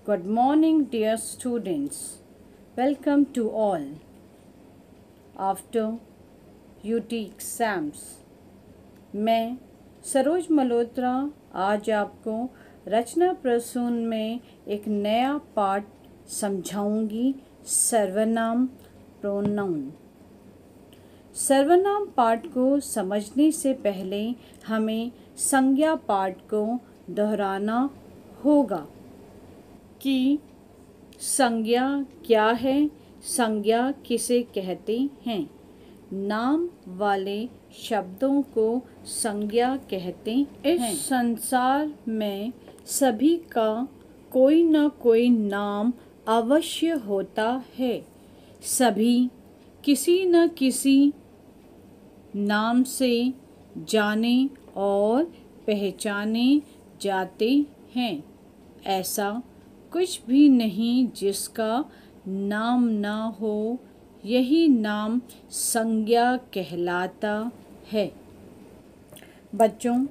Good morning, dear students. Welcome to all. After UT exams, मैं सरोज मल्होत्रा आज आपको रचना प्रसून में एक नया पाठ समझाऊंगी। सर्वनाम प्रोनाउन। सर्वनाम पाठ को समझने से पहले हमें संज्ञा पाठ को दोहराना होगा कि संज्ञा क्या है, संज्ञा किसे कहते हैं। नाम वाले शब्दों को संज्ञा कहते हैं। इस संसार में सभी का कोई न कोई नाम अवश्य होता है। सभी किसी न किसी नाम से जाने और पहचाने जाते हैं। ऐसा कुछ भी नहीं जिसका नाम ना हो, यही नाम संज्ञा कहलाता है। बच्चों,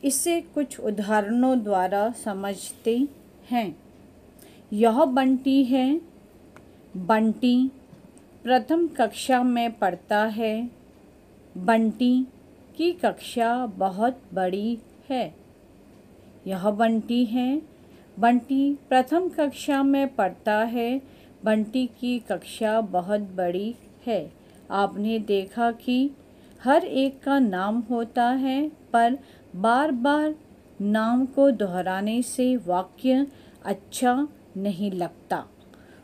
इसे कुछ उदाहरणों द्वारा समझते हैं। यह बंटी है। बंटी प्रथम कक्षा में पढ़ता है। बंटी की कक्षा बहुत बड़ी है। यह बंटी है। बंटी प्रथम कक्षा में पढ़ता है। बंटी की कक्षा बहुत बड़ी है। आपने देखा कि हर एक का नाम होता है, पर बार बार नाम को दोहराने से वाक्य अच्छा नहीं लगता।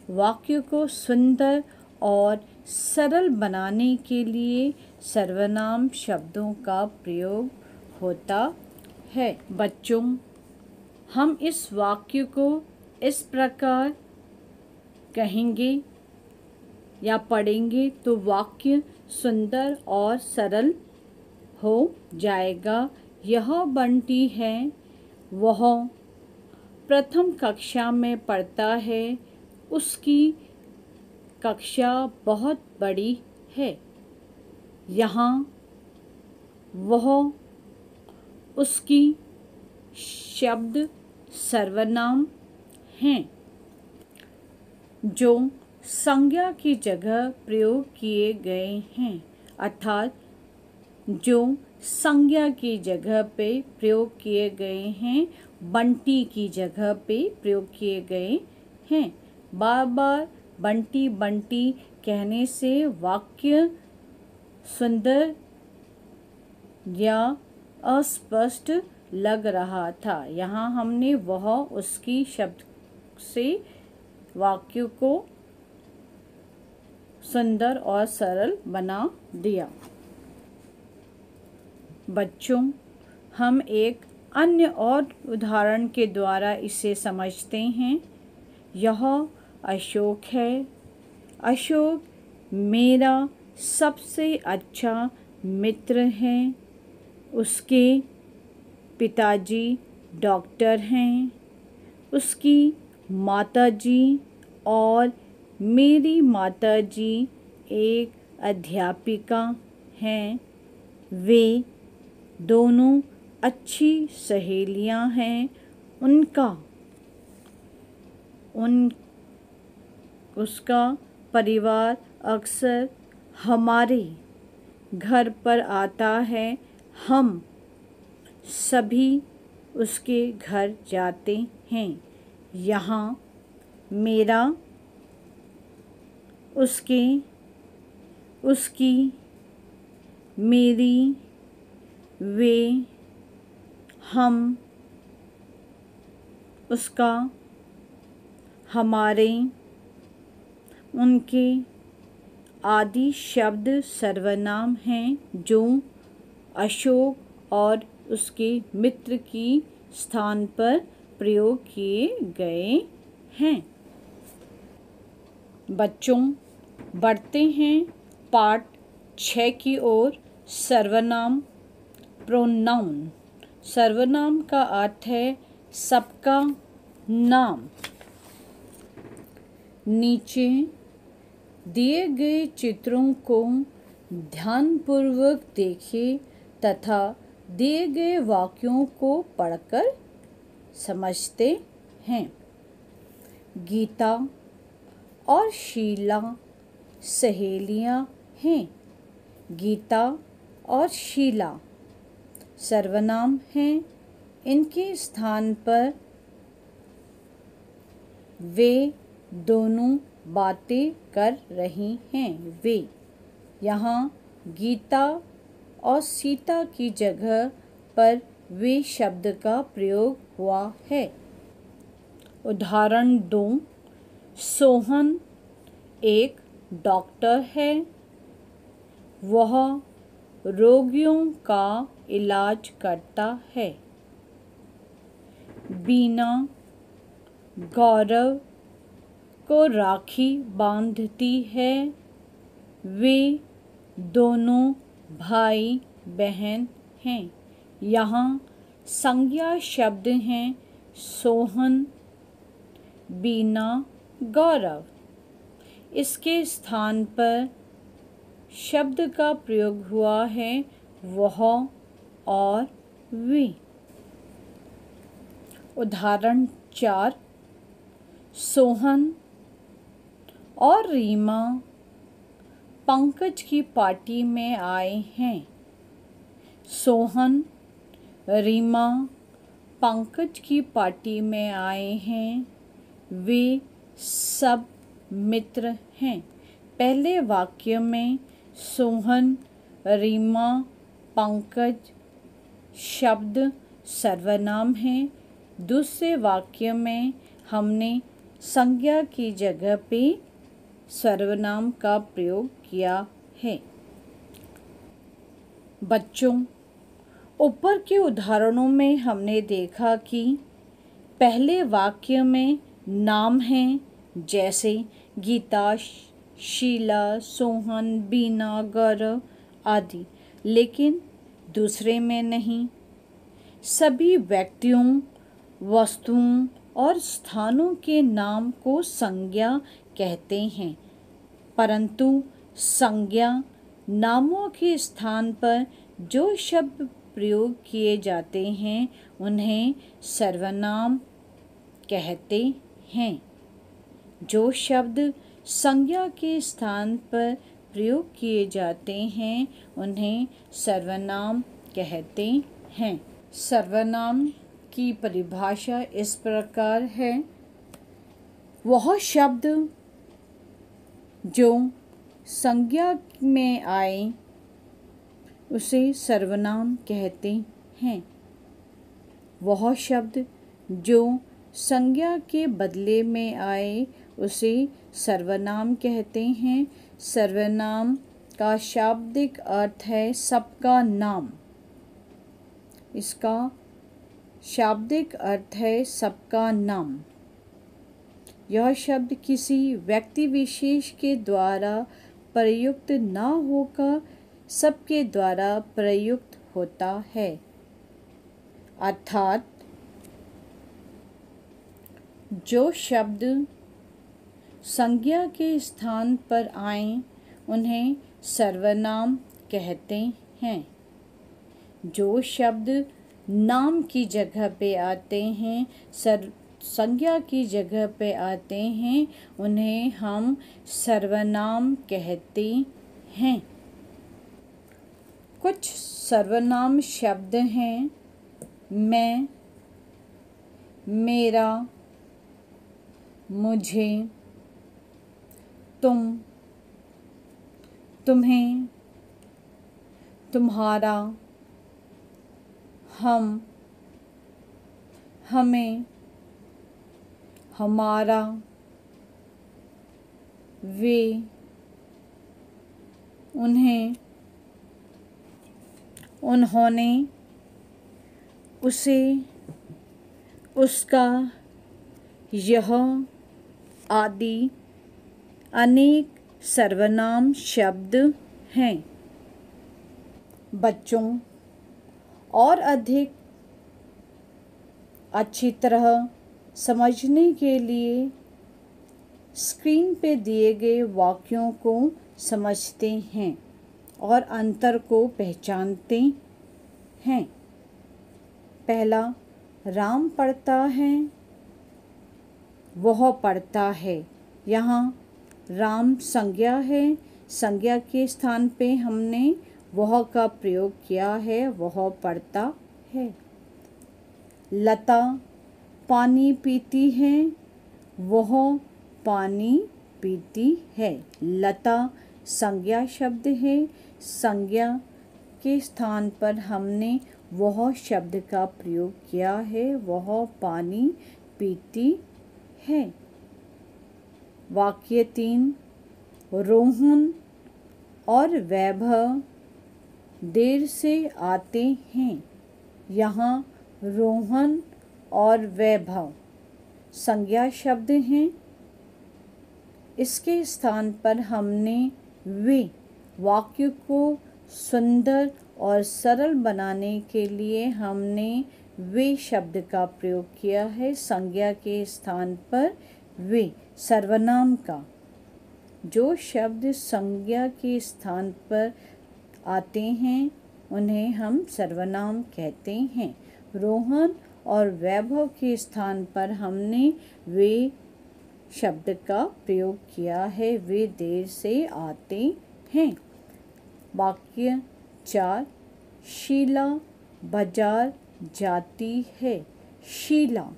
वाक्य को सुंदर और सरल बनाने के लिए सर्वनाम शब्दों का प्रयोग होता है। बच्चों, हम इस वाक्य को इस प्रकार कहेंगे या पढ़ेंगे तो वाक्य सुंदर और सरल हो जाएगा। यह बंटी है। वह प्रथम कक्षा में पढ़ता है। उसकी कक्षा बहुत बड़ी है। यहाँ वह, उसकी शब्द सर्वनाम हैं जो संज्ञा की जगह प्रयोग किए गए हैं, अर्थात जो संज्ञा की जगह पे प्रयोग किए गए हैं, बंटी की जगह पे प्रयोग किए गए हैं। बार बार बंटी बंटी कहने से वाक्य सुंदर या अस्पष्ट लग रहा था। यहाँ हमने वह, उसकी शब्द से वाक्य को सुंदर और सरल बना दिया। बच्चों, हम एक अन्य और उदाहरण के द्वारा इसे समझते हैं। यह अशोक है। अशोक मेरा सबसे अच्छा मित्र है। उसके पिताजी डॉक्टर हैं। उसकी माताजी और मेरी माताजी एक अध्यापिका हैं। वे दोनों अच्छी सहेलियां हैं। उसका परिवार अक्सर हमारे घर पर आता है। हम सभी उसके घर जाते हैं। यहाँ मेरा, उसके, उसकी, मेरी, वे, हम, उसका, हमारे, उनके आदि शब्द सर्वनाम हैं जो अशोक और उसके मित्र की स्थान पर प्रयोग किए गए हैं। बच्चों, बढ़ते हैं पाठ 6 की ओर। सर्वनाम प्रोनाउन। सर्वनाम का अर्थ है सबका नाम। नीचे दिए गए चित्रों को ध्यानपूर्वक देखिए तथा दिए गए वाक्यों को पढ़कर समझते हैं। गीता और शीला सहेलियां हैं। गीता और शीला सर्वनाम हैं। इनके स्थान पर वे दोनों बातें कर रही हैं। वे यहाँ गीता और सीता की जगह पर वे शब्द का प्रयोग हुआ है। उदाहरण 2, सोहन एक डॉक्टर है। वह रोगियों का इलाज करता है। बीना गौरव को राखी बांधती है। वे दोनों भाई बहन हैं। यहाँ संज्ञा शब्द हैं सोहन, बीना, गौरव। इसके स्थान पर शब्द का प्रयोग हुआ है वह और वे। उदाहरण 4, सोहन और रीमा पंकज की पार्टी में आए हैं। सोहन, रीमा पंकज की पार्टी में आए हैं। वे सब मित्र हैं। पहले वाक्य में सोहन, रीमा, पंकज शब्द सर्वनाम हैं। दूसरे वाक्य में हमने संज्ञा की जगह पे सर्वनाम का प्रयोग किया है। बच्चों, ऊपर के उदाहरणों में हमने देखा कि पहले वाक्य में नाम हैं जैसे गीता, शीला, सोहन, बीना, गौरव आदि, लेकिन दूसरे में नहीं। सभी व्यक्तियों, वस्तुओं और स्थानों के नाम को संज्ञा कहते हैं, परंतु संज्ञा नामों के स्थान पर जो शब्द प्रयोग किए जाते हैं उन्हें सर्वनाम कहते हैं। जो शब्द संज्ञा के स्थान पर प्रयोग किए जाते हैं उन्हें सर्वनाम कहते हैं। सर्वनाम की परिभाषा इस प्रकार है, वह शब्द जो संज्ञा में आए उसे सर्वनाम कहते हैं। वह शब्द जो संज्ञा के बदले में आए उसे सर्वनाम कहते हैं। सर्वनाम का शाब्दिक अर्थ है सबका नाम। इसका शाब्दिक अर्थ है सबका नाम। यह शब्द किसी व्यक्ति विशेष के द्वारा प्रयुक्त न होकर सबके द्वारा प्रयुक्त होता है। अर्थात जो शब्द संज्ञा के स्थान पर आए उन्हें सर्वनाम कहते हैं। जो शब्द नाम की जगह पे आते हैं, संज्ञा की जगह पे आते हैं, उन्हें हम सर्वनाम कहते हैं। कुछ सर्वनाम शब्द हैं मैं, मेरा, मुझे, तुम, तुम्हें, तुम्हारा, हम, हमें, हमारा, वे, उन्हें, उन्होंने, उसे, उसका, यह आदि अनेक सर्वनाम शब्द हैं। बच्चों, और अधिक अच्छी तरह समझने के लिए स्क्रीन पे दिए गए वाक्यों को समझते हैं और अंतर को पहचानते हैं। पहला, राम पढ़ता है, वह पढ़ता है। यहाँ राम संज्ञा है, संज्ञा के स्थान पे हमने वह का प्रयोग किया है, वह पढ़ता है। लता पानी पीती है, वह पानी पीती है। लता संज्ञा शब्द है, संज्ञा के स्थान पर हमने वह शब्द का प्रयोग किया है, वह पानी पीती है। वाक्य 3, रोहन और वैभव देर से आते हैं। यहाँ रोहन और वैभव संज्ञा शब्द हैं, इसके स्थान पर हमने वे वाक्य को सुंदर और सरल बनाने के लिए हमने वे शब्द का प्रयोग किया है। संज्ञा के स्थान पर वे सर्वनाम का, जो शब्द संज्ञा के स्थान पर आते हैं उन्हें हम सर्वनाम कहते हैं। रोहन और वैभव के स्थान पर हमने वे शब्द का प्रयोग किया है, वे देर से आते हैं। वाक्य 4, शीला बाजार जाती है। शीला,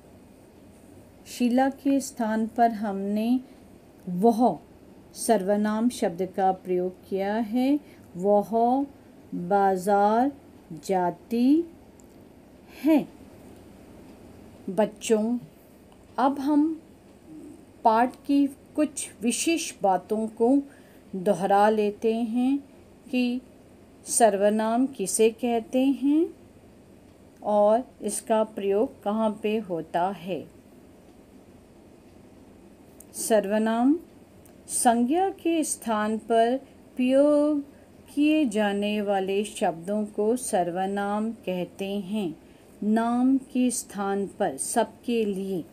शीला के स्थान पर हमने वह सर्वनाम शब्द का प्रयोग किया है, वह बाजार जाती है। बच्चों, अब हम पाठ की कुछ विशेष बातों को दोहरा लेते हैं कि सर्वनाम किसे कहते हैं और इसका प्रयोग कहाँ पे होता है। सर्वनाम संज्ञा के स्थान पर प्रयोग किए जाने वाले शब्दों को सर्वनाम कहते हैं। नाम के स्थान पर, सबके लिए,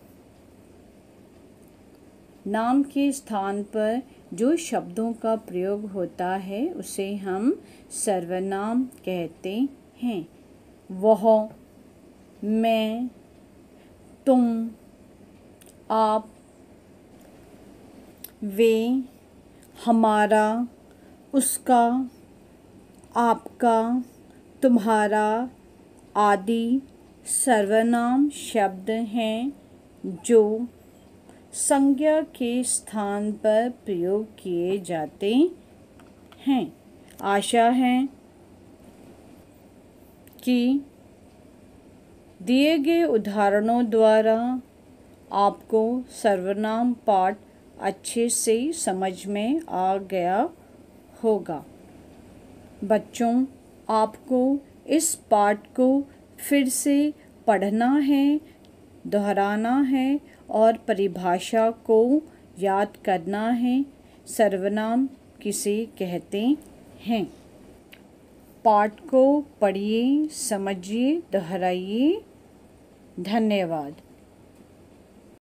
नाम के स्थान पर जो शब्दों का प्रयोग होता है उसे हम सर्वनाम कहते हैं। वह, मैं, तुम, आप, वे, हमारा, उसका, आपका, तुम्हारा आदि सर्वनाम शब्द हैं जो संज्ञा के स्थान पर प्रयोग किए जाते हैं। आशा है कि दिए गए उदाहरणों द्वारा आपको सर्वनाम पाठ अच्छे से समझ में आ गया होगा। बच्चों, आपको इस पाठ को फिर से पढ़ना है, दोहराना है और परिभाषा को याद करना है। सर्वनाम किसे कहते हैं। पाठ को पढ़िए, समझिए, दोहराइए। धन्यवाद।